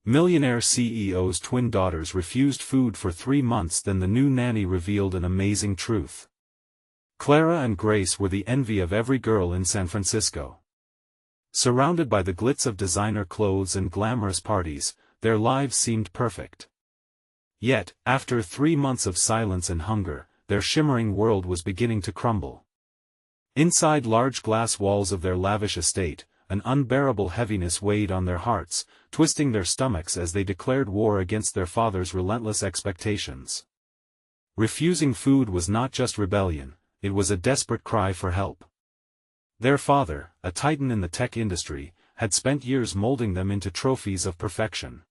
Millionaire CEO's twin daughters refused food for 3 months. Then the new nanny revealed an amazing truth. Clara and Grace were the envy of every girl in San Francisco. Surrounded by the glitz of designer clothes and glamorous parties, their lives seemed perfect. Yet, after 3 months of silence and hunger, their shimmering world was beginning to crumble. Inside large glass walls of their lavish estate, an unbearable heaviness weighed on their hearts, twisting their stomachs as they declared war against their father's relentless expectations. Refusing food was not just rebellion, it was a desperate cry for help. Their father, a titan in the tech industry, had spent years molding them into trophies of perfection.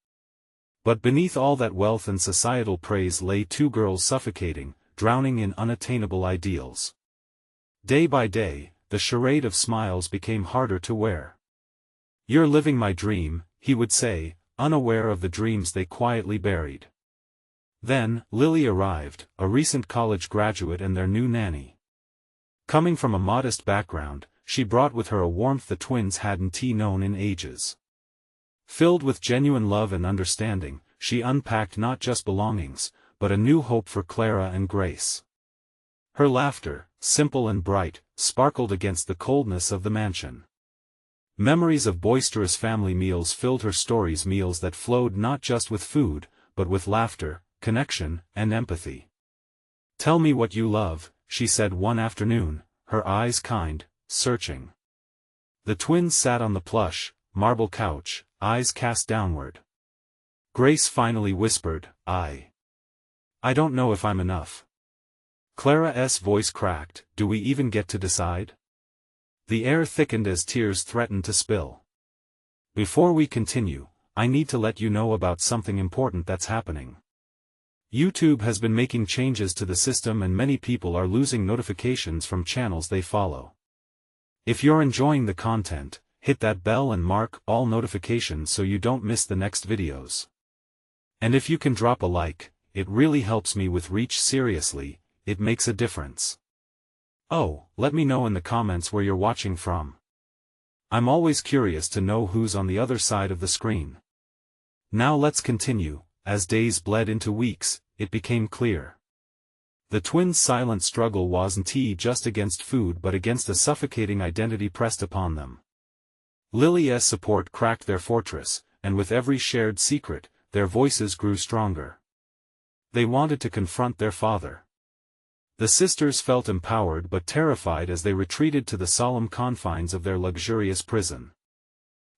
But beneath all that wealth and societal praise lay 2 girls suffocating, drowning in unattainable ideals. Day by day, the charade of smiles became harder to wear. "You're living my dream," he would say, unaware of the dreams they quietly buried. Then, Lily arrived, a recent college graduate and their new nanny. Coming from a modest background, she brought with her a warmth the twins hadn't known in ages. Filled with genuine love and understanding, she unpacked not just belongings, but a new hope for Clara and Grace. Her laughter, simple and bright, sparkled against the coldness of the mansion. Memories of boisterous family meals filled her stories, meals that flowed not just with food, but with laughter, connection, and empathy. "Tell me what you love," she said one afternoon, her eyes kind, searching. The twins sat on the plush, marble couch, eyes cast downward. Grace finally whispered, I don't know if I'm enough." Clara's voice cracked, "Do we even get to decide?" The air thickened as tears threatened to spill. "Before we continue, I need to let you know about something important that's happening. YouTube has been making changes to the system and many people are losing notifications from channels they follow. If you're enjoying the content, hit that bell and mark all notifications so you don't miss the next videos. And if you can drop a like, it really helps me with reach. Seriously, it makes a difference. Oh, let me know in the comments where you're watching from. I'm always curious to know who's on the other side of the screen. Now let's continue. As days bled into weeks, it became clear. The twins' silent struggle wasn't just against food but against a suffocating identity pressed upon them. Lily's support cracked their fortress, and with every shared secret, their voices grew stronger. They wanted to confront their father. The sisters felt empowered but terrified as they retreated to the solemn confines of their luxurious prison.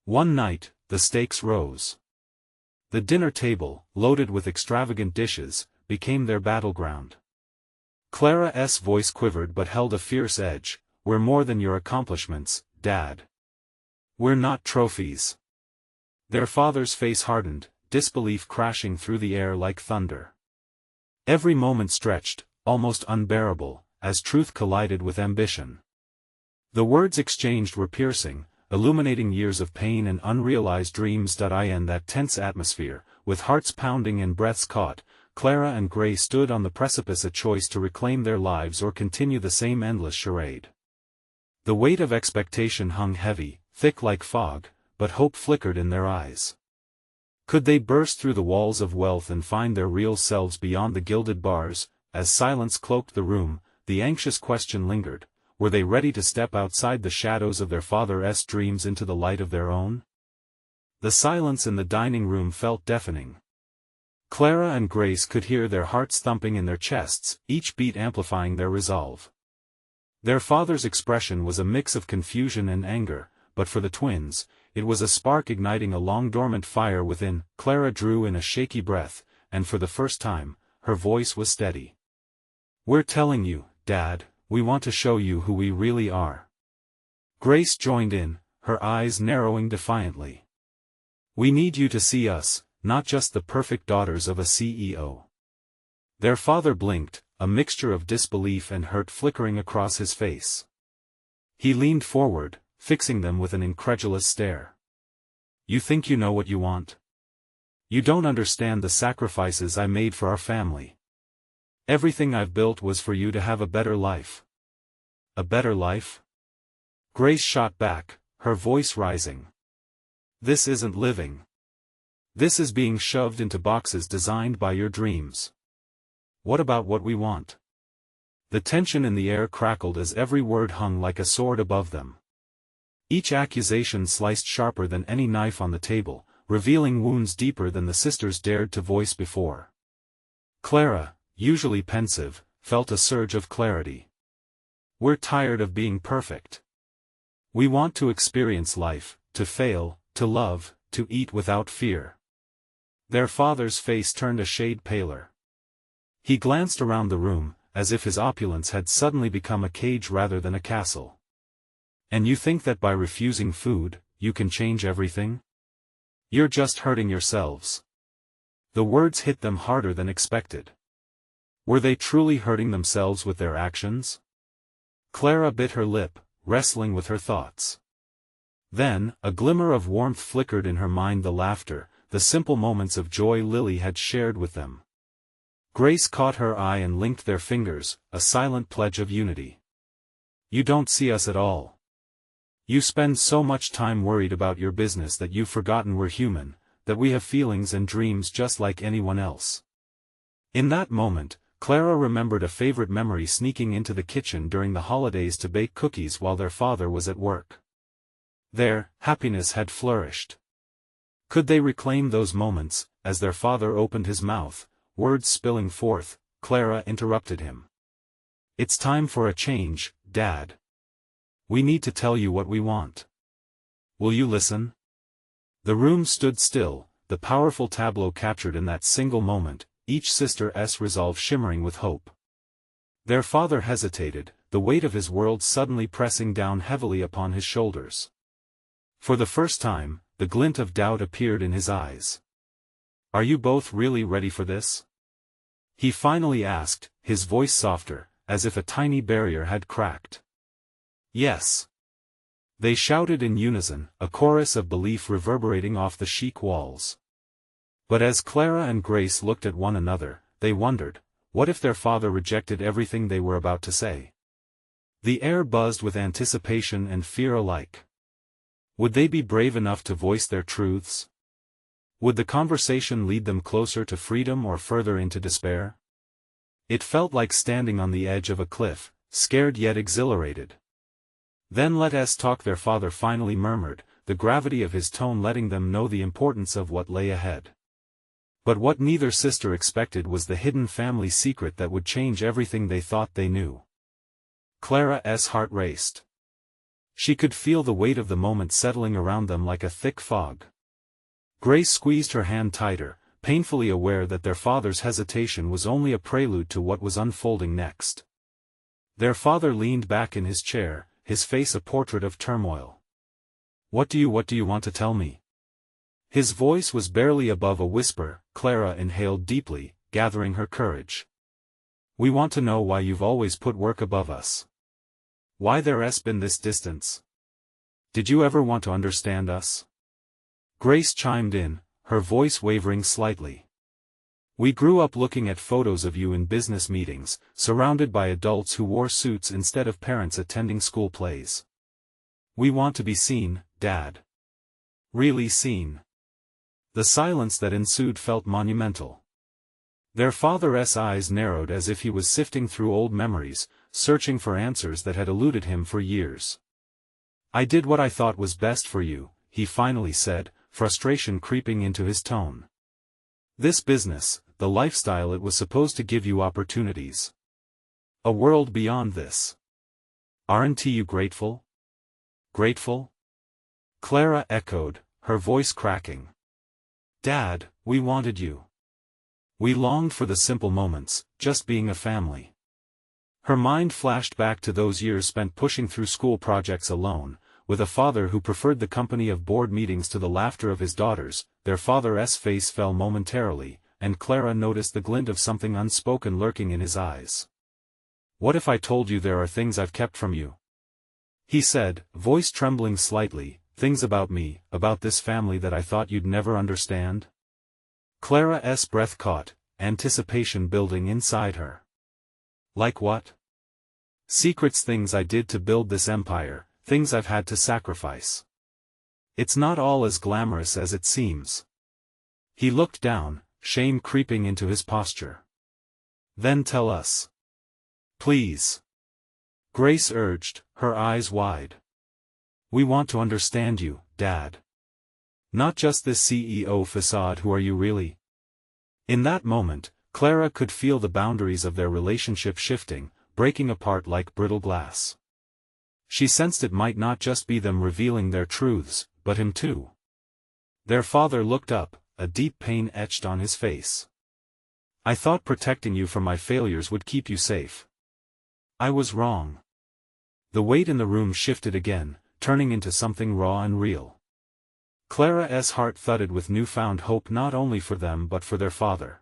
One night, the stakes rose. The dinner table, loaded with extravagant dishes, became their battleground. Clara's voice quivered but held a fierce edge. "We're more than your accomplishments, Dad. We're not trophies." Their father's face hardened, disbelief crashing through the air like thunder. Every moment stretched, almost unbearable, as truth collided with ambition. The words exchanged were piercing, illuminating years of pain and unrealized dreams. In that tense atmosphere, with hearts pounding and breaths caught, Clara and Grace stood on the precipice, a choice to reclaim their lives or continue the same endless charade. The weight of expectation hung heavy, thick like fog, but hope flickered in their eyes. Could they burst through the walls of wealth and find their real selves beyond the gilded bars? As silence cloaked the room, the anxious question lingered. Were they ready to step outside the shadows of their father's dreams into the light of their own? The silence in the dining room felt deafening. Clara and Grace could hear their hearts thumping in their chests, each beat amplifying their resolve. Their father's expression was a mix of confusion and anger, but for the twins, it was a spark igniting a long-dormant fire within. Clara drew in a shaky breath, and for the first time, her voice was steady. "We're telling you, Dad, we want to show you who we really are." Grace joined in, her eyes narrowing defiantly. "We need you to see us, not just the perfect daughters of a CEO." Their father blinked, a mixture of disbelief and hurt flickering across his face. He leaned forward, fixing them with an incredulous stare. "You think you know what you want? You don't understand the sacrifices I made for our family. Everything I've built was for you to have a better life." "A better life?" Grace shot back, her voice rising. "This isn't living. This is being shoved into boxes designed by your dreams. What about what we want? The tension in the air crackled as every word hung like a sword above them. Each accusation sliced sharper than any knife on the table, revealing wounds deeper than the sisters dared to voice before. Clara, usually pensive, felt a surge of clarity. We're tired of being perfect. We want to experience life, to fail, to love, to eat without fear. Their father's face turned a shade paler. He glanced around the room, as if his opulence had suddenly become a cage rather than a castle. And you think that by refusing food, you can change everything? You're just hurting yourselves. The words hit them harder than expected. Were they truly hurting themselves with their actions? Clara bit her lip, wrestling with her thoughts. Then, a glimmer of warmth flickered in her mind, the laughter, the simple moments of joy Lily had shared with them. Grace caught her eye and linked their fingers, a silent pledge of unity. You don't see us at all. You spend so much time worried about your business that you've forgotten we're human, that we have feelings and dreams just like anyone else. In that moment, Clara remembered a favorite memory: sneaking into the kitchen during the holidays to bake cookies while their father was at work. Their happiness had flourished. Could they reclaim those moments? As their father opened his mouth, words spilling forth, Clara interrupted him. It's time for a change, Dad. We need to tell you what we want. Will you listen? The room stood still, the powerful tableau captured in that single moment, each sister's resolve shimmering with hope. Their father hesitated, the weight of his world suddenly pressing down heavily upon his shoulders. For the first time, the glint of doubt appeared in his eyes. Are you both really ready for this? He finally asked, his voice softer, as if a tiny barrier had cracked. Yes. They shouted in unison, a chorus of belief reverberating off the chic walls. But as Clara and Grace looked at one another, they wondered, what if their father rejected everything they were about to say? The air buzzed with anticipation and fear alike. Would they be brave enough to voice their truths? Would the conversation lead them closer to freedom or further into despair? It felt like standing on the edge of a cliff, scared yet exhilarated. Then let us talk, their father finally murmured, the gravity of his tone letting them know the importance of what lay ahead. But what neither sister expected was the hidden family secret that would change everything they thought they knew. Clara's heart raced. She could feel the weight of the moment settling around them like a thick fog. Grace squeezed her hand tighter, painfully aware that their father's hesitation was only a prelude to what was unfolding next. Their father leaned back in his chair, his face a portrait of turmoil. What do you want to tell me? His voice was barely above a whisper. Clara inhaled deeply, gathering her courage. We want to know why you've always put work above us. Why there's been this distance. Did you ever want to understand us? Grace chimed in, her voice wavering slightly. We grew up looking at photos of you in business meetings, surrounded by adults who wore suits instead of parents attending school plays. We want to be seen, Dad. Really seen. The silence that ensued felt monumental. Their father's eyes narrowed as if he was sifting through old memories, searching for answers that had eluded him for years. I did what I thought was best for you, he finally said, frustration creeping into his tone. This business, the lifestyle, it was supposed to give you opportunities. A world beyond this. Aren't you grateful? Grateful? Clara echoed, her voice cracking. Dad, we wanted you. We longed for the simple moments, just being a family. Her mind flashed back to those years spent pushing through school projects alone, with a father who preferred the company of board meetings to the laughter of his daughters. Their father's face fell momentarily, and Clara noticed the glint of something unspoken lurking in his eyes. What if I told you there are things I've kept from you? He said, voice trembling slightly, things about me, about this family that I thought you'd never understand? Clara's breath caught, anticipation building inside her. Like what? Secrets, things I did to build this empire, things I've had to sacrifice. It's not all as glamorous as it seems. He looked down, shame creeping into his posture. Then tell us. Please. Grace urged, her eyes wide. We want to understand you, Dad. Not just this CEO facade. Who are you really? In that moment, Clara could feel the boundaries of their relationship shifting, breaking apart like brittle glass. She sensed it might not just be them revealing their truths, but him too. Their father looked up, a deep pain etched on his face. I thought protecting you from my failures would keep you safe. I was wrong. The weight in the room shifted again, turning into something raw and real. Clara's heart thudded with newfound hope, not only for them but for their father.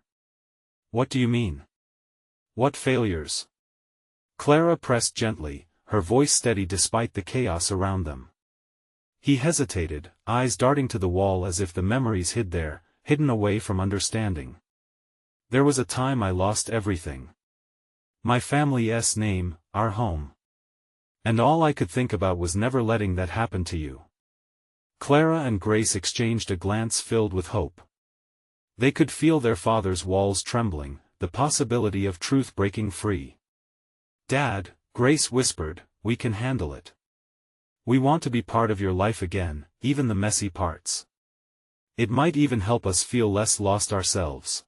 What do you mean? What failures? Clara pressed gently, her voice steady despite the chaos around them. He hesitated, eyes darting to the wall as if the memories hid there, hidden away from understanding. There was a time I lost everything. My family's name, our home. And all I could think about was never letting that happen to you. Clara and Grace exchanged a glance filled with hope. They could feel their father's walls trembling, the possibility of truth breaking free. Dad, Grace whispered, we can handle it. We want to be part of your life again, even the messy parts. It might even help us feel less lost ourselves.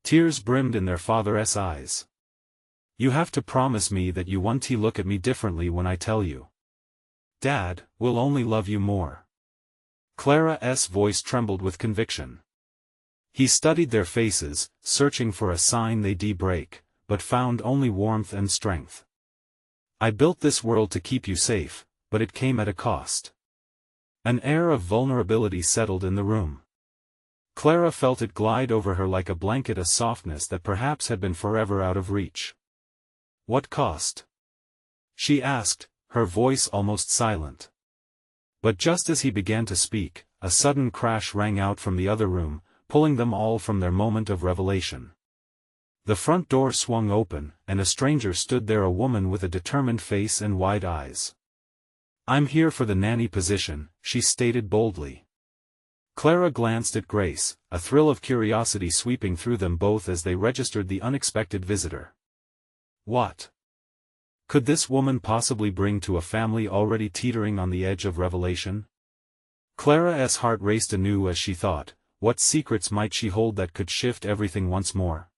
Tears brimmed in their father's eyes. You have to promise me that you won't look at me differently when I tell you. Dad, we'll only love you more. Clara's voice trembled with conviction. He studied their faces, searching for a sign they'd break, but found only warmth and strength. I built this world to keep you safe, but it came at a cost. An air of vulnerability settled in the room. Clara felt it glide over her like a blanket, a softness that perhaps had been forever out of reach. What cost? She asked, her voice almost silent. But just as he began to speak, a sudden crash rang out from the other room, pulling them all from their moment of revelation. The front door swung open, and a stranger stood there, a woman with a determined face and wide eyes. I'm here for the nanny position, she stated boldly. Clara glanced at Grace, a thrill of curiosity sweeping through them both as they registered the unexpected visitor. What could this woman possibly bring to a family already teetering on the edge of revelation? Clara's heart raced anew as she thought, what secrets might she hold that could shift everything once more?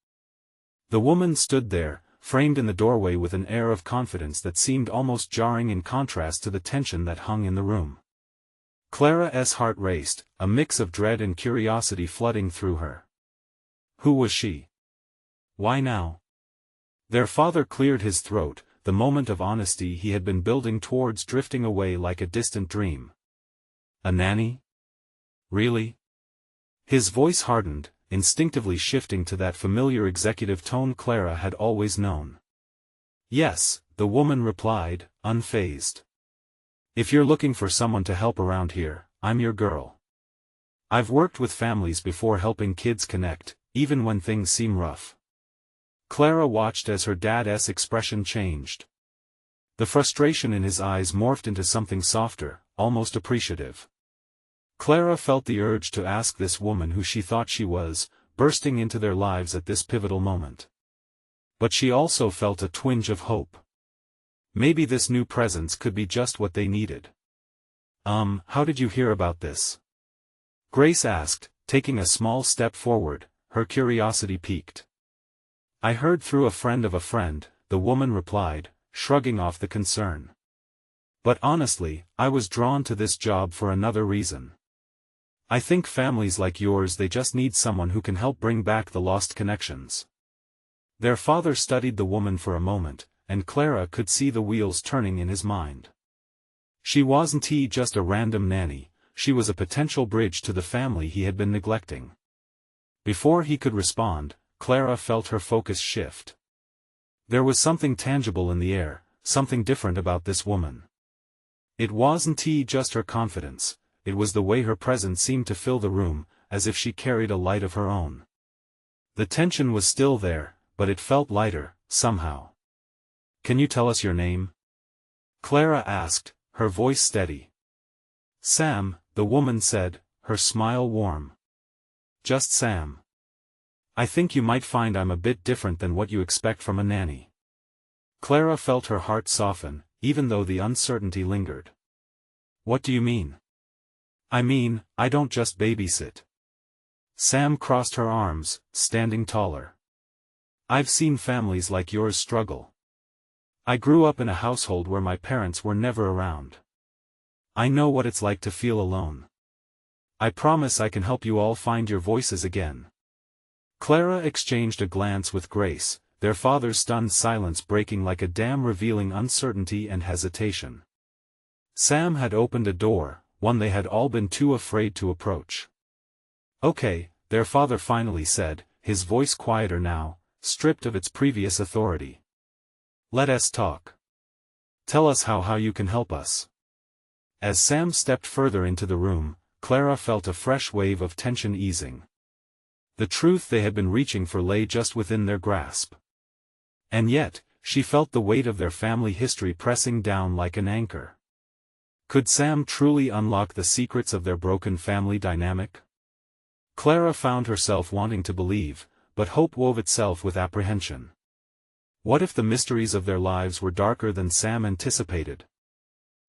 The woman stood there, framed in the doorway with an air of confidence that seemed almost jarring in contrast to the tension that hung in the room. Clara's heart raced, a mix of dread and curiosity flooding through her. Who was she? Why now? Their father cleared his throat, the moment of honesty he had been building towards drifting away like a distant dream. A nanny? Really? His voice hardened, instinctively shifting to that familiar executive tone Clara had always known. Yes, the woman replied, unfazed. If you're looking for someone to help around here, I'm your girl. I've worked with families before, helping kids connect, even when things seem rough. Clara watched as her dad's expression changed. The frustration in his eyes morphed into something softer, almost appreciative. Clara felt the urge to ask this woman who she thought she was, bursting into their lives at this pivotal moment. But she also felt a twinge of hope. Maybe this new presence could be just what they needed. How did you hear about this? Grace asked, taking a small step forward, her curiosity piqued. I heard through a friend of a friend, the woman replied, shrugging off the concern. But honestly, I was drawn to this job for another reason. I think families like yours, they just need someone who can help bring back the lost connections. Their father studied the woman for a moment, and Clara could see the wheels turning in his mind. She wasn't just a random nanny, she was a potential bridge to the family he had been neglecting. Before he could respond, Clara felt her focus shift. There was something tangible in the air, something different about this woman. It wasn't just her confidence, it was the way her presence seemed to fill the room, as if she carried a light of her own. The tension was still there, but it felt lighter, somehow. Can you tell us your name? Clara asked, her voice steady. Sam, the woman said, her smile warm. Just Sam. I think you might find I'm a bit different than what you expect from a nanny. Clara felt her heart soften, even though the uncertainty lingered. What do you mean? I mean, I don't just babysit. Sam crossed her arms, standing taller. I've seen families like yours struggle. I grew up in a household where my parents were never around. I know what it's like to feel alone. I promise I can help you all find your voices again. Clara exchanged a glance with Grace, their father's stunned silence breaking like a dam revealing uncertainty and hesitation. Sam had opened a door, one they had all been too afraid to approach. Okay, their father finally said, his voice quieter now, stripped of its previous authority. Let us talk. Tell us how you can help us. As Sam stepped further into the room, Clara felt a fresh wave of tension easing. The truth they had been reaching for lay just within their grasp. And yet, she felt the weight of their family history pressing down like an anchor. Could Sam truly unlock the secrets of their broken family dynamic? Clara found herself wanting to believe, but hope wove itself with apprehension. What if the mysteries of their lives were darker than Sam anticipated?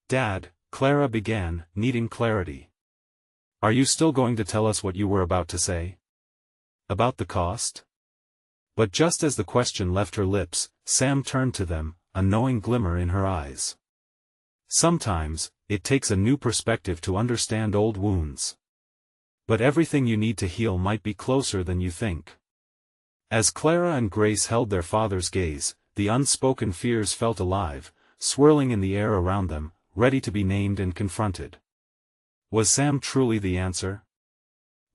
Dad, Clara began, needing clarity. Are you still going to tell us what you were about to say? About the cost? But just as the question left her lips, Sam turned to them, a knowing glimmer in her eyes. Sometimes, it takes a new perspective to understand old wounds. But everything you need to heal might be closer than you think. As Clara and Grace held their father's gaze, the unspoken fears felt alive, swirling in the air around them, ready to be named and confronted. Was Sam truly the answer?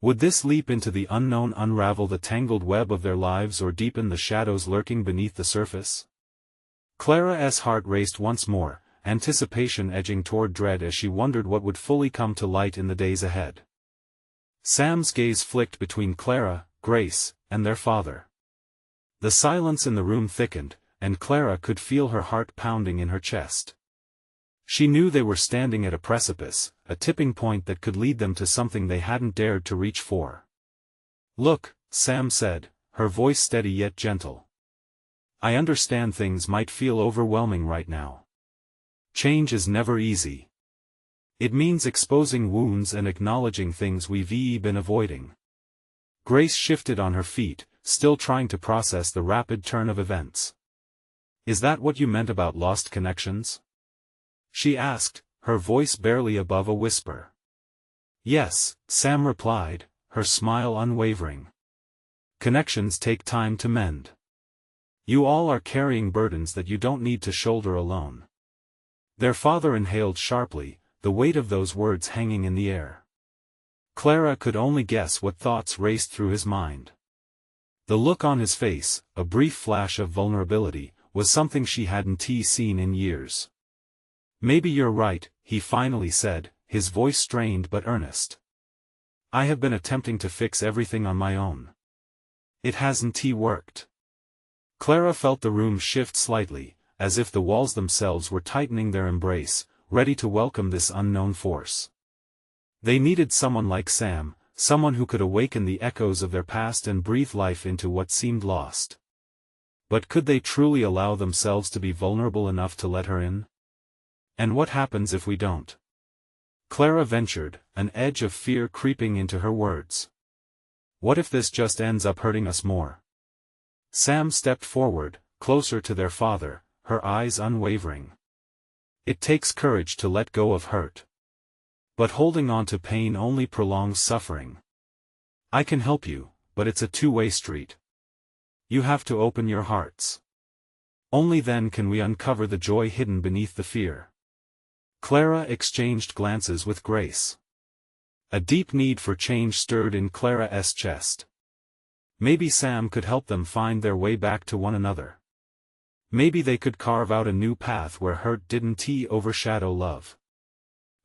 Would this leap into the unknown unravel the tangled web of their lives or deepen the shadows lurking beneath the surface? Clara's heart raced once more, anticipation edging toward dread as she wondered what would fully come to light in the days ahead. Sam's gaze flicked between Clara, Grace, and their father. The silence in the room thickened, and Clara could feel her heart pounding in her chest. She knew they were standing at a precipice, a tipping point that could lead them to something they hadn't dared to reach for. Look, Sam said, her voice steady yet gentle. I understand things might feel overwhelming right now. Change is never easy. It means exposing wounds and acknowledging things we've been avoiding. Grace shifted on her feet, still trying to process the rapid turn of events. Is that what you meant about lost connections? She asked, her voice barely above a whisper. Yes, Sam replied, her smile unwavering. Connections take time to mend. You all are carrying burdens that you don't need to shoulder alone. Their father inhaled sharply, the weight of those words hanging in the air. Clara could only guess what thoughts raced through his mind. The look on his face, a brief flash of vulnerability, was something she hadn't seen in years. Maybe you're right, he finally said, his voice strained but earnest. I have been attempting to fix everything on my own. It hasn't worked. Clara felt the room shift slightly, as if the walls themselves were tightening their embrace, ready to welcome this unknown force. They needed someone like Sam, someone who could awaken the echoes of their past and breathe life into what seemed lost. But could they truly allow themselves to be vulnerable enough to let her in? And what happens if we don't? Clara ventured, an edge of fear creeping into her words. What if this just ends up hurting us more? Sam stepped forward, closer to their father, her eyes unwavering. It takes courage to let go of hurt. But holding on to pain only prolongs suffering. I can help you, but it's a two-way street. You have to open your hearts. Only then can we uncover the joy hidden beneath the fear. Clara exchanged glances with Grace. A deep need for change stirred in Clara's chest. Maybe Sam could help them find their way back to one another. Maybe they could carve out a new path where hurt didn't overshadow love.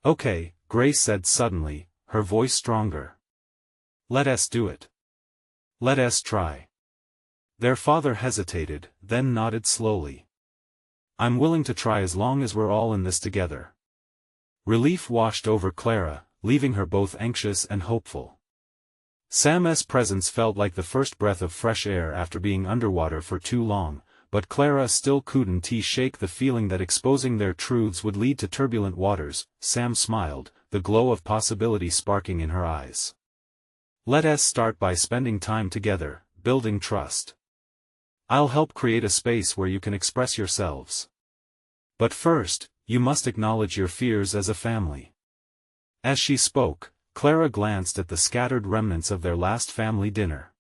Okay, Grace said suddenly, her voice stronger. Let us do it. Let us try. Their father hesitated, then nodded slowly. I'm willing to try as long as we're all in this together. Relief washed over Clara, leaving her both anxious and hopeful. Sam's presence felt like the first breath of fresh air after being underwater for too long, but Clara still couldn't shake the feeling that exposing their truths would lead to turbulent waters. Sam smiled, the glow of possibility sparking in her eyes. Let us start by spending time together, building trust. I'll help create a space where you can express yourselves. But first, you must acknowledge your fears as a family. As she spoke, Clara glanced at the scattered remnants of their last family dinner.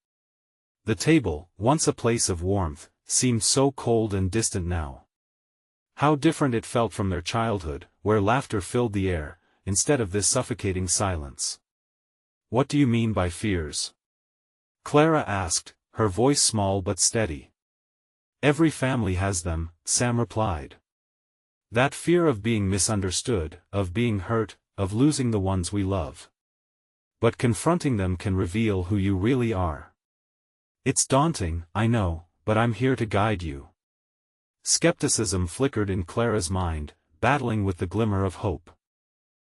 The table, once a place of warmth, seemed so cold and distant now. How different it felt from their childhood, where laughter filled the air, instead of this suffocating silence. What do you mean by fears? Clara asked, her voice small but steady. Every family has them, Sam replied. That fear of being misunderstood, of being hurt, of losing the ones we love. But confronting them can reveal who you really are. It's daunting, I know, but I'm here to guide you. Skepticism flickered in Clara's mind, battling with the glimmer of hope.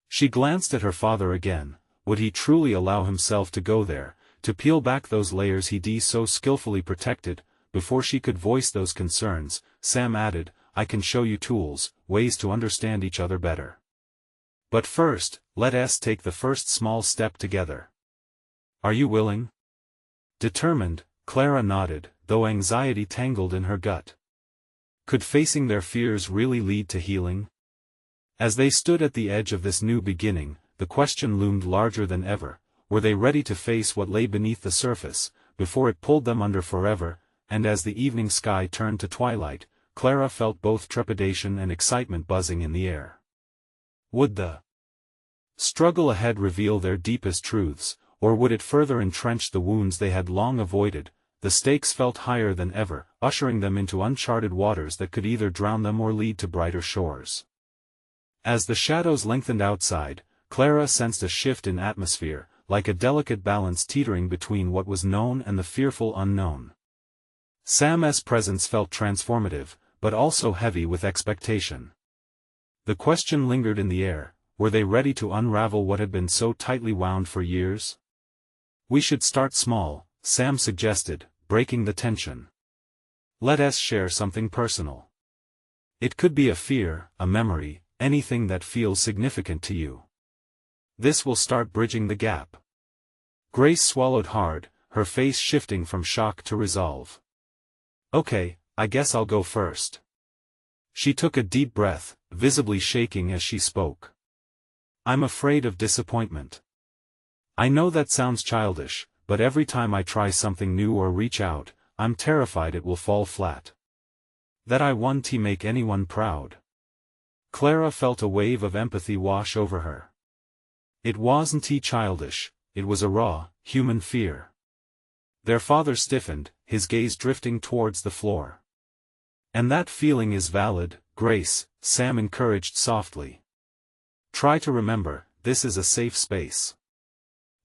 She glanced at her father again. Would he truly allow himself to go there, to peel back those layers he'd so skillfully protected? Before she could voice those concerns, Sam added, I can show you tools, ways to understand each other better. But first, let us take the first small step together. Are you willing? Determined, Clara nodded, though anxiety tangled in her gut. Could facing their fears really lead to healing? As they stood at the edge of this new beginning, the question loomed larger than ever. Were they ready to face what lay beneath the surface, before it pulled them under forever? And as the evening sky turned to twilight, Clara felt both trepidation and excitement buzzing in the air. Would the struggle ahead reveal their deepest truths, or would it further entrench the wounds they had long avoided? The stakes felt higher than ever, ushering them into uncharted waters that could either drown them or lead to brighter shores. As the shadows lengthened outside, Clara sensed a shift in atmosphere, like a delicate balance teetering between what was known and the fearful unknown. Sam's presence felt transformative, but also heavy with expectation. The question lingered in the air, were they ready to unravel what had been so tightly wound for years? We should start small, Sam suggested, breaking the tension. Let us share something personal. It could be a fear, a memory, anything that feels significant to you. This will start bridging the gap. Grace swallowed hard, her face shifting from shock to resolve. Okay, I guess I'll go first. She took a deep breath, visibly shaking as she spoke. I'm afraid of disappointment. I know that sounds childish, but every time I try something new or reach out, I'm terrified it will fall flat. That I want to make anyone proud. Clara felt a wave of empathy wash over her. It wasn't childish, it was a raw, human fear. Their father stiffened, his gaze drifting towards the floor. And that feeling is valid, Grace, Sam encouraged softly. Try to remember, this is a safe space.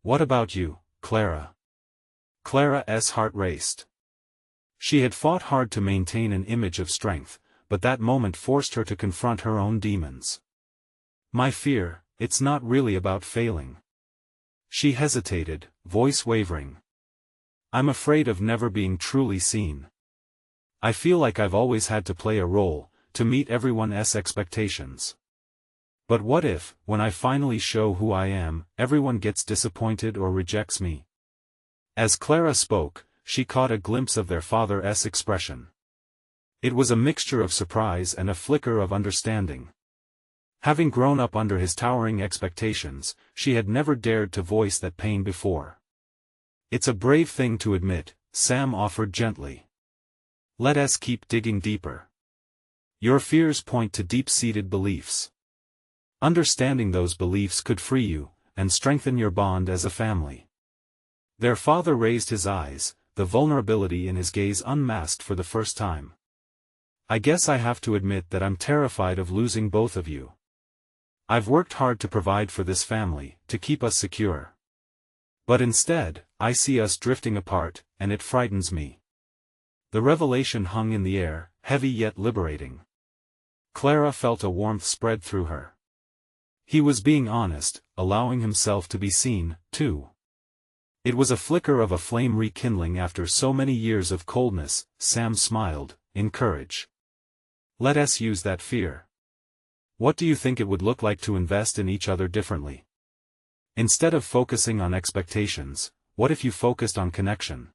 What about you, Clara? Clara's heart raced. She had fought hard to maintain an image of strength, but that moment forced her to confront her own demons. My fear, it's not really about failing. She hesitated, voice wavering. I'm afraid of never being truly seen. I feel like I've always had to play a role, to meet everyone's expectations. But what if, when I finally show who I am, everyone gets disappointed or rejects me? As Clara spoke, she caught a glimpse of their father's expression. It was a mixture of surprise and a flicker of understanding. Having grown up under his towering expectations, she had never dared to voice that pain before. It's a brave thing to admit, Sam offered gently. Let us keep digging deeper. Your fears point to deep-seated beliefs. Understanding those beliefs could free you, and strengthen your bond as a family. Their father raised his eyes, the vulnerability in his gaze unmasked for the first time. I guess I have to admit that I'm terrified of losing both of you. I've worked hard to provide for this family, to keep us secure. But instead, I see us drifting apart, and it frightens me. The revelation hung in the air, heavy yet liberating. Clara felt a warmth spread through her. He was being honest, allowing himself to be seen, too. It was a flicker of a flame rekindling after so many years of coldness. Sam smiled, encourage. Let us use that fear. What do you think it would look like to invest in each other differently? Instead of focusing on expectations, what if you focused on connection?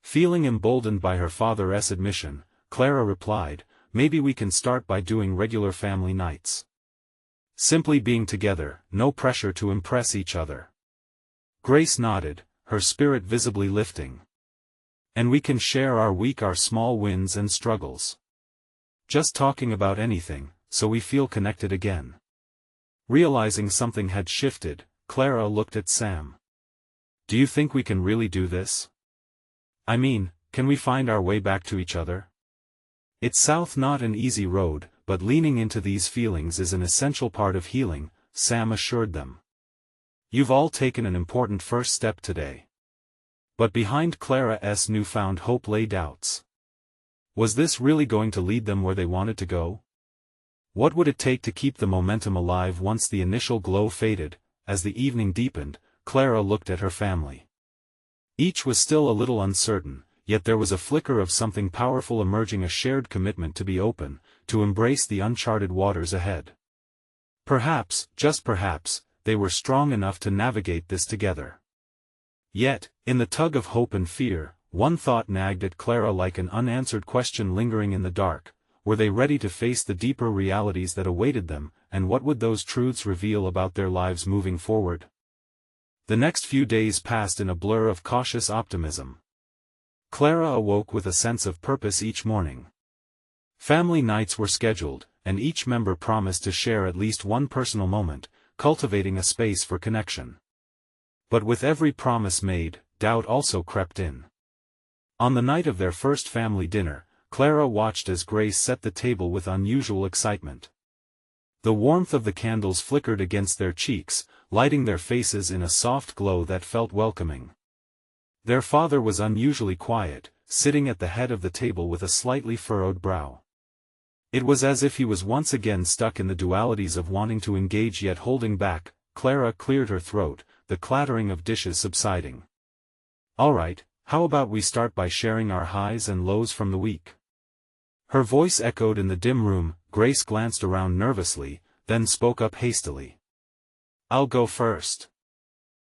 Feeling emboldened by her father's admission, Clara replied, maybe we can start by doing regular family nights. Simply being together, no pressure to impress each other. Grace nodded, her spirit visibly lifting. And we can share our week, our small wins and struggles. Just talking about anything, so we feel connected again. Realizing something had shifted, Clara looked at Sam. Do you think we can really do this? I mean, can we find our way back to each other? It's not an easy road, but leaning into these feelings is an essential part of healing, Sam assured them. You've all taken an important first step today. But behind Clara's newfound hope lay doubts. Was this really going to lead them where they wanted to go? What would it take to keep the momentum alive once the initial glow faded? As the evening deepened, Clara looked at her family. Each was still a little uncertain, yet there was a flicker of something powerful emerging, a shared commitment to be open, to embrace the uncharted waters ahead. Perhaps, just perhaps, they were strong enough to navigate this together. Yet, in the tug of hope and fear, one thought nagged at Clara like an unanswered question lingering in the dark. Were they ready to face the deeper realities that awaited them, and what would those truths reveal about their lives moving forward? The next few days passed in a blur of cautious optimism. Clara awoke with a sense of purpose each morning. Family nights were scheduled, and each member promised to share at least one personal moment, cultivating a space for connection. But with every promise made, doubt also crept in. On the night of their first family dinner, Clara watched as Grace set the table with unusual excitement. The warmth of the candles flickered against their cheeks, lighting their faces in a soft glow that felt welcoming. Their father was unusually quiet, sitting at the head of the table with a slightly furrowed brow. It was as if he was once again stuck in the dualities of wanting to engage yet holding back. Clara cleared her throat, the clattering of dishes subsiding. All right, how about we start by sharing our highs and lows from the week? Her voice echoed in the dim room. Grace glanced around nervously, then spoke up hastily. I'll go first.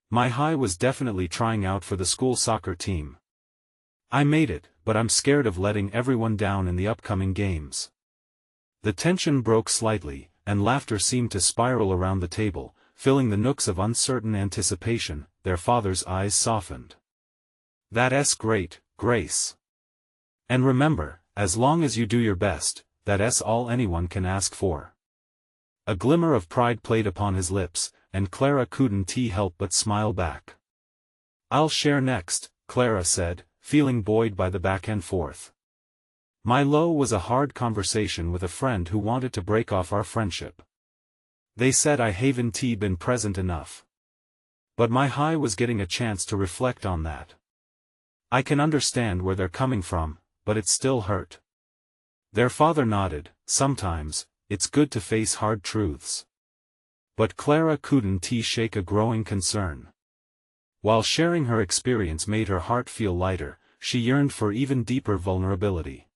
My high was definitely trying out for the school soccer team. I made it, but I'm scared of letting everyone down in the upcoming games. The tension broke slightly, and laughter seemed to spiral around the table, filling the nooks of uncertain anticipation. Their father's eyes softened. That's great, Grace. And remember, as long as you do your best, that's all anyone can ask for. A glimmer of pride played upon his lips, and Clara couldn't help but smile back. I'll share next, Clara said, feeling buoyed by the back and forth. My low was a hard conversation with a friend who wanted to break off our friendship. They said I haven't been present enough. But my high was getting a chance to reflect on that. I can understand where they're coming from, but it still hurt. Their father nodded. Sometimes, it's good to face hard truths. But Clara couldn't shake a growing concern. While sharing her experience made her heart feel lighter, she yearned for even deeper vulnerability.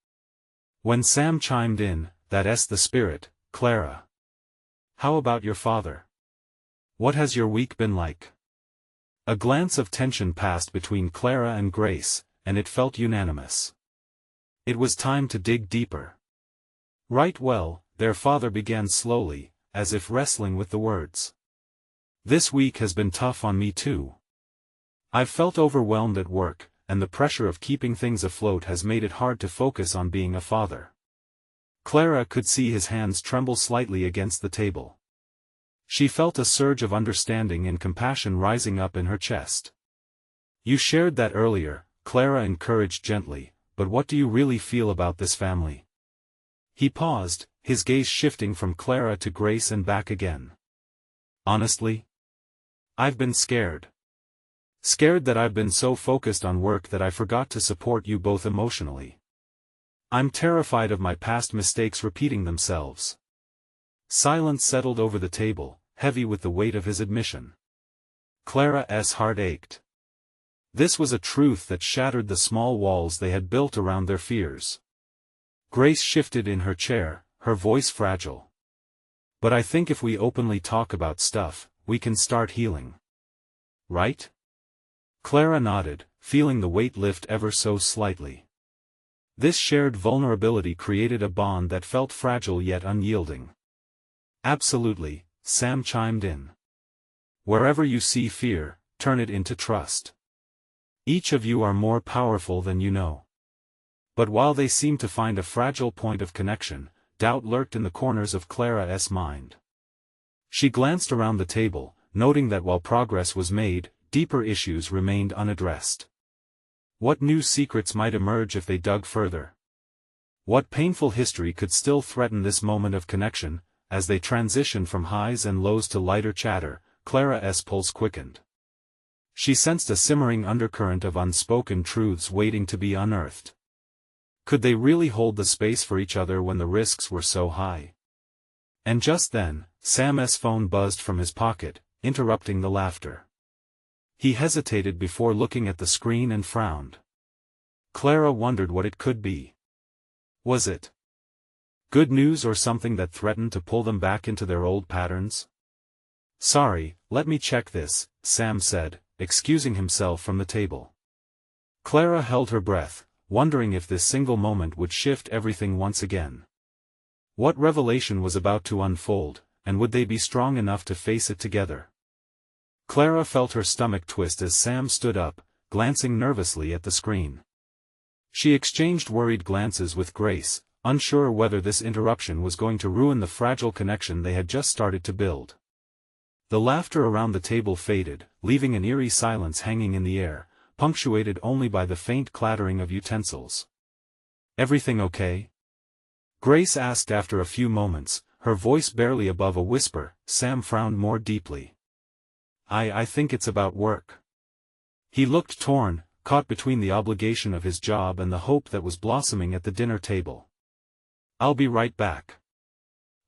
When Sam chimed in, that's the spirit, Clara. How about your father? What has your week been like? A glance of tension passed between Clara and Grace, and it felt unanimous. It was time to dig deeper. Right, well, their father began slowly, as if wrestling with the words. This week has been tough on me too. I've felt overwhelmed at work, and the pressure of keeping things afloat has made it hard to focus on being a father. Clara could see his hands tremble slightly against the table. She felt a surge of understanding and compassion rising up in her chest. You shared that earlier, Clara encouraged gently, but what do you really feel about this family? He paused, his gaze shifting from Clara to Grace and back again. Honestly? I've been scared. Scared that I've been so focused on work that I forgot to support you both emotionally. I'm terrified of my past mistakes repeating themselves. Silence settled over the table, heavy with the weight of his admission. Clara's heart ached. This was a truth that shattered the small walls they had built around their fears. Grace shifted in her chair, her voice fragile. But I think if we openly talk about stuff, we can start healing. Right? Clara nodded, feeling the weight lift ever so slightly. This shared vulnerability created a bond that felt fragile yet unyielding. Absolutely, Sam chimed in. Wherever you see fear, turn it into trust. Each of you are more powerful than you know. But while they seemed to find a fragile point of connection, doubt lurked in the corners of Clara's mind. She glanced around the table, noting that while progress was made, deeper issues remained unaddressed. What new secrets might emerge if they dug further? What painful history could still threaten this moment of connection? As they transitioned from highs and lows to lighter chatter, Clara's pulse quickened. She sensed a simmering undercurrent of unspoken truths waiting to be unearthed. Could they really hold the space for each other when the risks were so high? And just then, Sam's phone buzzed from his pocket, interrupting the laughter. He hesitated before looking at the screen and frowned. Clara wondered what it could be. Was it good news or something that threatened to pull them back into their old patterns? Sorry, let me check this, Sam said, excusing himself from the table. Clara held her breath, wondering if this single moment would shift everything once again. What revelation was about to unfold, and would they be strong enough to face it together? Clara felt her stomach twist as Sam stood up, glancing nervously at the screen. She exchanged worried glances with Grace, unsure whether this interruption was going to ruin the fragile connection they had just started to build. The laughter around the table faded, leaving an eerie silence hanging in the air, punctuated only by the faint clattering of utensils. Everything okay? Grace asked after a few moments, her voice barely above a whisper. Sam frowned more deeply. I think it's about work. He looked torn, caught between the obligation of his job and the hope that was blossoming at the dinner table. I'll be right back.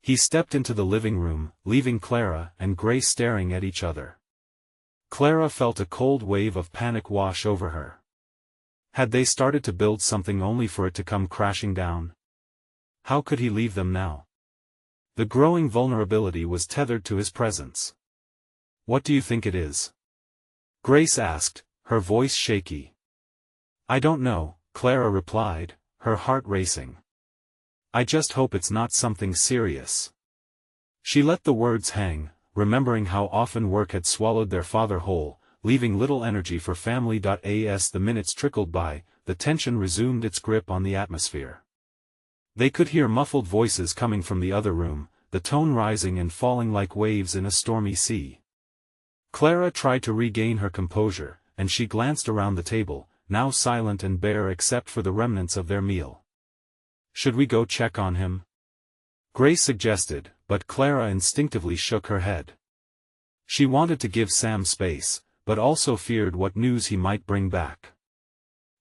He stepped into the living room, leaving Clara and Grace staring at each other. Clara felt a cold wave of panic wash over her. Had they started to build something only for it to come crashing down? How could he leave them now? The growing vulnerability was tethered to his presence. What do you think it is? Grace asked, her voice shaky. I don't know, Clara replied, her heart racing. I just hope it's not something serious. She let the words hang, remembering how often work had swallowed their father whole, leaving little energy for family. As the minutes trickled by, the tension resumed its grip on the atmosphere. They could hear muffled voices coming from the other room, the tone rising and falling like waves in a stormy sea. Clara tried to regain her composure, and she glanced around the table, now silent and bare except for the remnants of their meal. Should we go check on him? Grace suggested, but Clara instinctively shook her head. She wanted to give Sam space, but also feared what news he might bring back.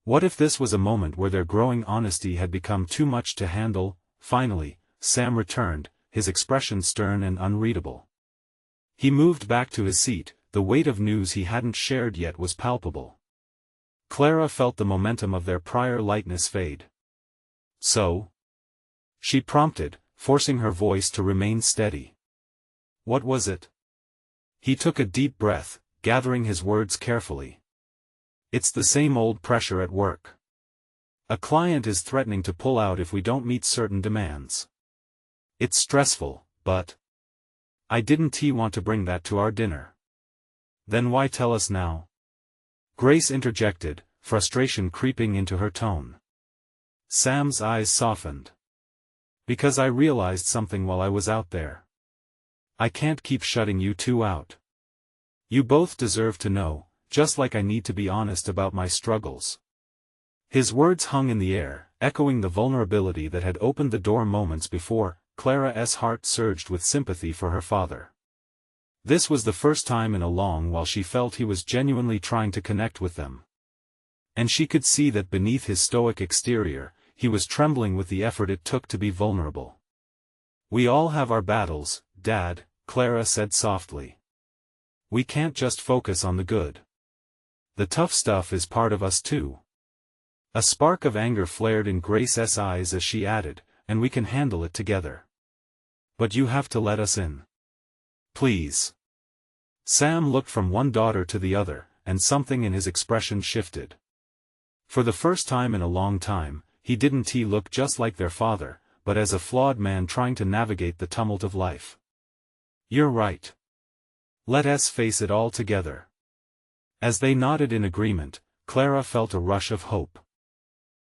What if this was a moment where their growing honesty had become too much to handle? Finally, Sam returned, his expression stern and unreadable. He moved back to his seat, the weight of news he hadn't shared yet was palpable. Clara felt the momentum of their prior lightness fade. So? She prompted, forcing her voice to remain steady. What was it? He took a deep breath, gathering his words carefully. It's the same old pressure at work. A client is threatening to pull out if we don't meet certain demands. It's stressful, but I didn't want to bring that to our dinner. Then why tell us now? Grace interjected, frustration creeping into her tone. Sam's eyes softened. Because I realized something while I was out there. I can't keep shutting you two out. You both deserve to know, just like I need to be honest about my struggles. His words hung in the air, echoing the vulnerability that had opened the door moments before. Clara's heart surged with sympathy for her father. This was the first time in a long while she felt he was genuinely trying to connect with them. And she could see that beneath his stoic exterior, he was trembling with the effort it took to be vulnerable. We all have our battles, Dad, Clara said softly. We can't just focus on the good. The tough stuff is part of us too. A spark of anger flared in Grace's eyes as she added, and we can handle it together. But you have to let us in. Please. Sam looked from one daughter to the other, and something in his expression shifted. For the first time in a long time, he didn't look just like their father, but as a flawed man trying to navigate the tumult of life. You're right. Let us face it all together. As they nodded in agreement, Clara felt a rush of hope.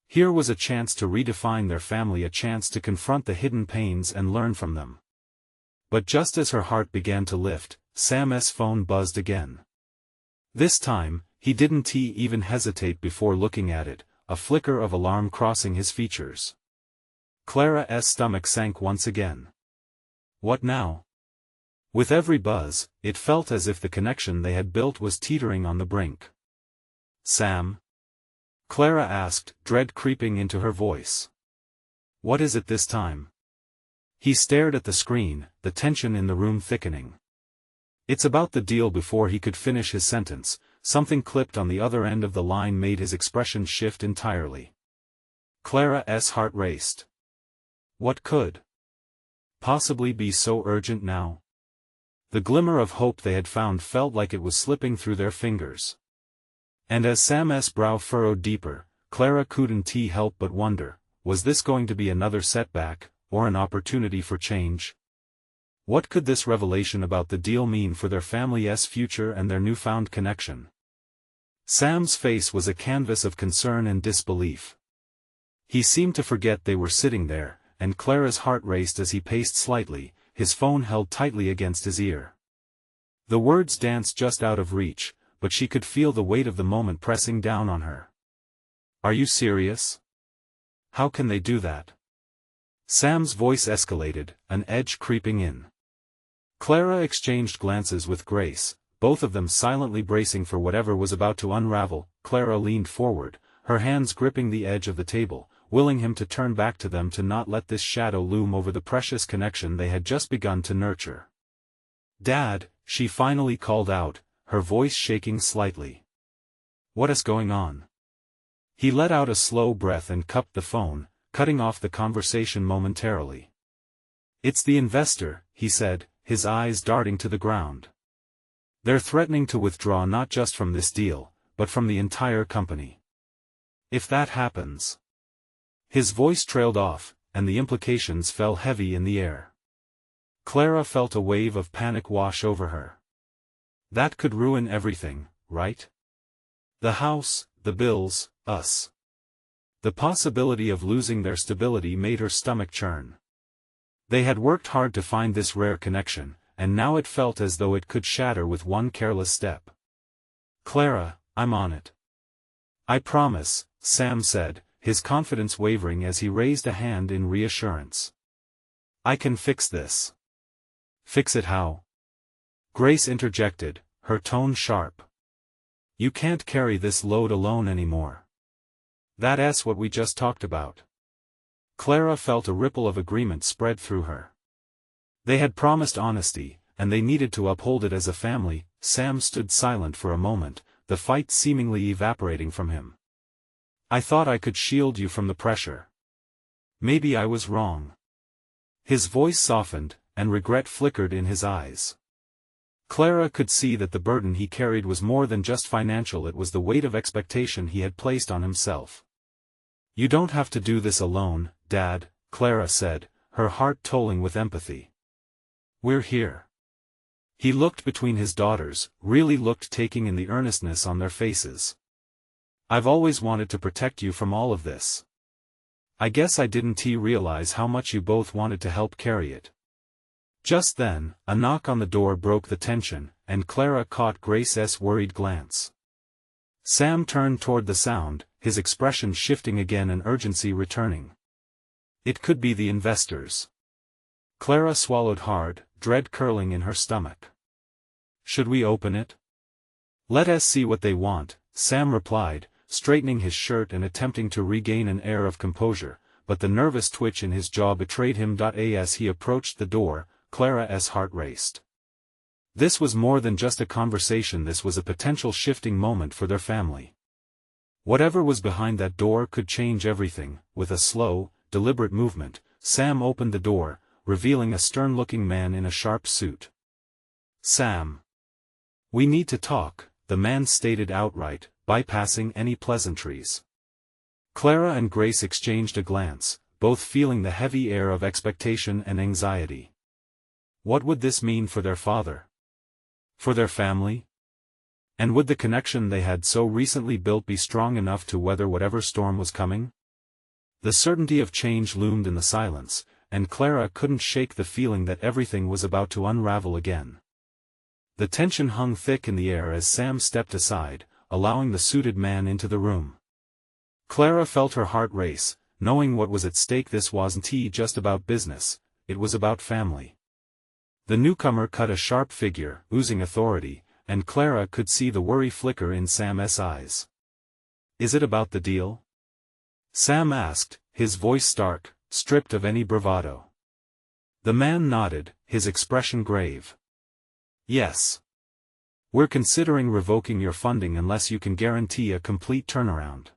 Here was a chance to redefine their family, a chance to confront the hidden pains and learn from them. But just as her heart began to lift, Sam's phone buzzed again. This time, he didn't even hesitate before looking at it, a flicker of alarm crossing his features. Clara's stomach sank once again. What now? With every buzz, it felt as if the connection they had built was teetering on the brink. Sam? Clara asked, dread creeping into her voice. What is it this time? He stared at the screen, the tension in the room thickening. It's about the deal. Before he could finish his sentence, something clipped on the other end of the line made his expression shift entirely. Clara's heart raced. What could possibly be so urgent now? The glimmer of hope they had found felt like it was slipping through their fingers. And as Sam's brow furrowed deeper, Clara couldn't help but wonder, was this going to be another setback, or an opportunity for change? What could this revelation about the deal mean for their family's future and their newfound connection? Sam's face was a canvas of concern and disbelief. He seemed to forget they were sitting there, and Clara's heart raced as he paced slightly, his phone held tightly against his ear. The words danced just out of reach, but she could feel the weight of the moment pressing down on her. Are you serious? How can they do that? Sam's voice escalated, an edge creeping in. Clara exchanged glances with Grace, both of them silently bracing for whatever was about to unravel. Clara leaned forward, her hands gripping the edge of the table, willing him to turn back to them to not let this shadow loom over the precious connection they had just begun to nurture. Dad, she finally called out, her voice shaking slightly. What is going on? He let out a slow breath and cupped the phone, cutting off the conversation momentarily. It's the investor, he said, his eyes darting to the ground. They're threatening to withdraw not just from this deal, but from the entire company. If that happens... His voice trailed off, and the implications fell heavy in the air. Clara felt a wave of panic wash over her. That could ruin everything, right? The house, the bills, us. The possibility of losing their stability made her stomach churn. They had worked hard to find this rare connection, and now it felt as though it could shatter with one careless step. Clara, I'm on it. I promise, Sam said, his confidence wavering as he raised a hand in reassurance. I can fix this. Fix it how? Grace interjected, her tone sharp. You can't carry this load alone anymore. That's what we just talked about. Clara felt a ripple of agreement spread through her. They had promised honesty, and they needed to uphold it as a family. Sam stood silent for a moment, the fight seemingly evaporating from him. I thought I could shield you from the pressure. Maybe I was wrong. His voice softened, and regret flickered in his eyes. Clara could see that the burden he carried was more than just financial, it was the weight of expectation he had placed on himself. You don't have to do this alone, Dad, Clara said, her heart tolling with empathy. We're here. He looked between his daughters, really looked, taking in the earnestness on their faces. I've always wanted to protect you from all of this. I guess I didn't realize how much you both wanted to help carry it. Just then, a knock on the door broke the tension, and Clara caught Grace's worried glance. Sam turned toward the sound, his expression shifting again and urgency returning. It could be the investors. Clara swallowed hard, dread curling in her stomach. Should we open it? Let us see what they want, Sam replied, straightening his shirt and attempting to regain an air of composure, but the nervous twitch in his jaw betrayed him. As he approached the door, Clara's heart raced. This was more than just a conversation, this was a potential shifting moment for their family. Whatever was behind that door could change everything. With a slow, deliberate movement, Sam opened the door, revealing a stern-looking man in a sharp suit. "Sam. We need to talk," the man stated outright, bypassing any pleasantries. Clara and Grace exchanged a glance, both feeling the heavy air of expectation and anxiety. What would this mean for their father? For their family? And would the connection they had so recently built be strong enough to weather whatever storm was coming? The certainty of change loomed in the silence, and Clara couldn't shake the feeling that everything was about to unravel again. The tension hung thick in the air as Sam stepped aside, allowing the suited man into the room. Clara felt her heart race, knowing what was at stake. This wasn't just about business, it was about family. The newcomer cut a sharp figure, oozing authority, and Clara could see the worry flicker in Sam's eyes. "Is it about the deal?" Sam asked, his voice stark, stripped of any bravado. The man nodded, his expression grave. "Yes. We're considering revoking your funding unless you can guarantee a complete turnaround."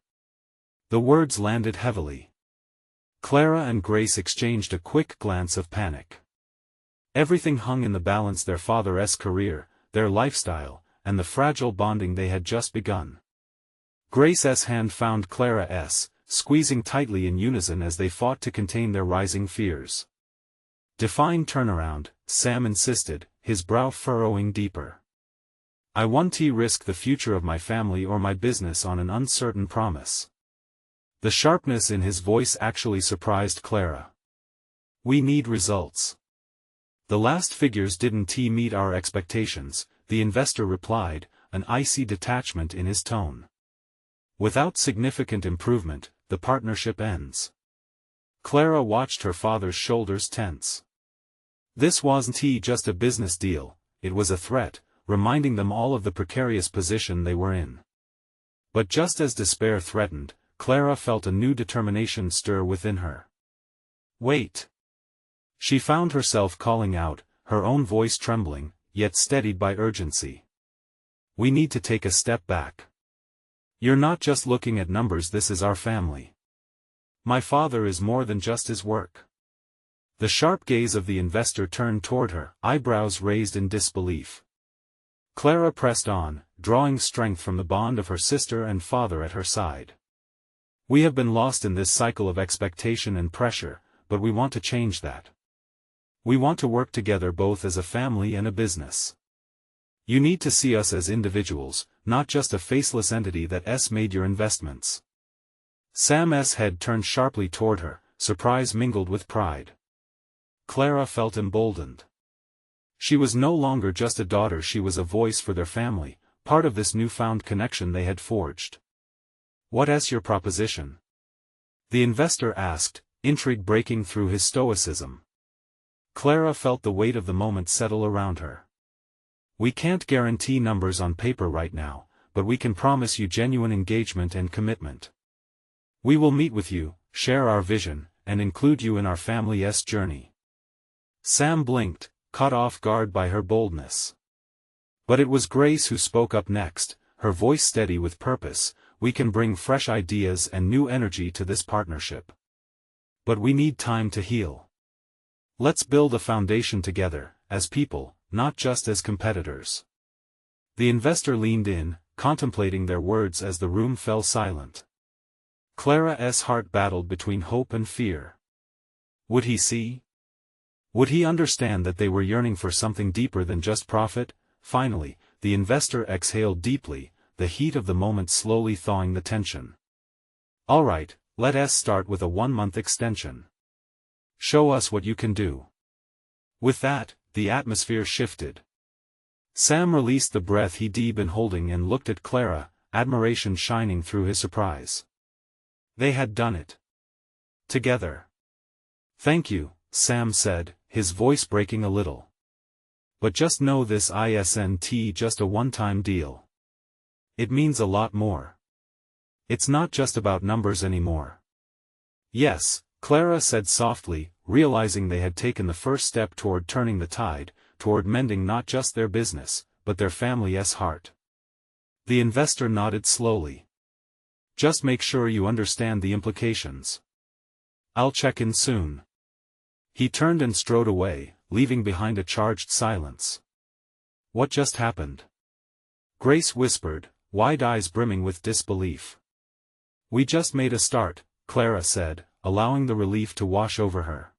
The words landed heavily. Clara and Grace exchanged a quick glance of panic. Everything hung in the balance: their father's career, their lifestyle, and the fragile bonding they had just begun. Grace's hand found Clara's, squeezing tightly in unison as they fought to contain their rising fears. "Define turnaround," Sam insisted, his brow furrowing deeper. "I want to risk the future of my family or my business on an uncertain promise." The sharpness in his voice actually surprised Clara. "We need results. The last figures didn't meet our expectations," the investor replied, an icy detachment in his tone. "Without significant improvement, the partnership ends." Clara watched her father's shoulders tense. This wasn't just a business deal, it was a threat, reminding them all of the precarious position they were in. But just as despair threatened, Clara felt a new determination stir within her. "Wait." She found herself calling out, her own voice trembling, yet steadied by urgency. "We need to take a step back. You're not just looking at numbers, this is our family. My father is more than just his work." The sharp gaze of the investor turned toward her, eyebrows raised in disbelief. Clara pressed on, drawing strength from the bond of her sister and father at her side. "We have been lost in this cycle of expectation and pressure, but we want to change that. We want to work together both as a family and a business. You need to see us as individuals, not just a faceless entity that's made your investments." Sam's head turned sharply toward her, surprise mingled with pride. Clara felt emboldened. She was no longer just a daughter, she was a voice for their family, part of this newfound connection they had forged. "What's your proposition?" the investor asked, intrigue breaking through his stoicism. Clara felt the weight of the moment settle around her. "We can't guarantee numbers on paper right now, but we can promise you genuine engagement and commitment. We will meet with you, share our vision, and include you in our family's journey." Sam blinked, caught off guard by her boldness. But it was Grace who spoke up next, her voice steady with purpose. "We can bring fresh ideas and new energy to this partnership. But we need time to heal. Let's build a foundation together, as people, not just as competitors." The investor leaned in, contemplating their words as the room fell silent. Clara's heart battled between hope and fear. Would he see? Would he understand that they were yearning for something deeper than just profit? Finally, the investor exhaled deeply, the heat of the moment slowly thawing the tension. "All right, let's start with a 1-month extension. Show us what you can do." With that, the atmosphere shifted. Sam released the breath he'd been holding and looked at Clara, admiration shining through his surprise. They had done it. Together. "Thank you," Sam said, his voice breaking a little. "But just know this isn't just a one-time deal. It means a lot more. It's not just about numbers anymore." "Yes," Clara said softly, realizing they had taken the first step toward turning the tide, toward mending not just their business, but their family's heart. The investor nodded slowly. Just make sure you understand the implications. I'll check in soon. He turned and strode away, leaving behind a charged silence. What just happened? Grace whispered, wide eyes brimming with disbelief. We just made a start, Clara said, allowing the relief to wash over her.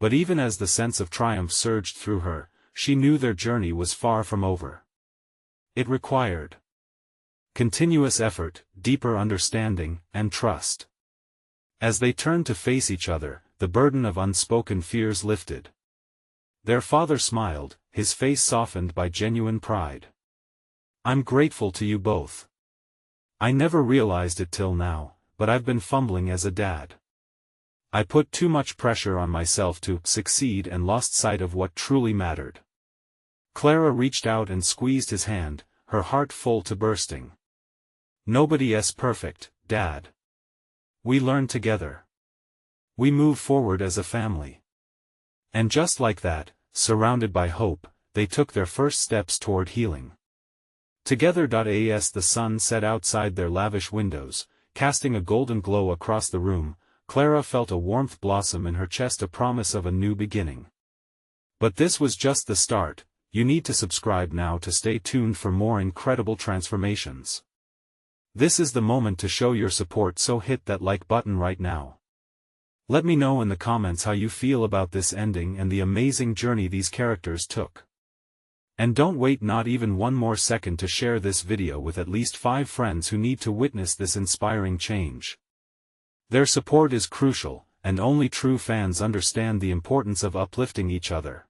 But even as the sense of triumph surged through her, she knew their journey was far from over. It required continuous effort, deeper understanding, and trust. As they turned to face each other, the burden of unspoken fears lifted. Their father smiled, his face softened by genuine pride. I'm grateful to you both. I never realized it till now, but I've been fumbling as a dad. I put too much pressure on myself to succeed and lost sight of what truly mattered. Clara reached out and squeezed his hand, her heart full to bursting. Nobody's perfect, Dad. We learn together. We move forward as a family. And just like that, surrounded by hope, they took their first steps toward healing. Together. As the sun set outside their lavish windows, casting a golden glow across the room, Clara felt a warmth blossom in her chest, a promise of a new beginning. But this was just the start. You need to subscribe now to stay tuned for more incredible transformations. This is the moment to show your support, so hit that like button right now. Let me know in the comments how you feel about this ending and the amazing journey these characters took. And don't wait not even one more second to share this video with at least 5 friends who need to witness this inspiring change. Their support is crucial, and only true fans understand the importance of uplifting each other.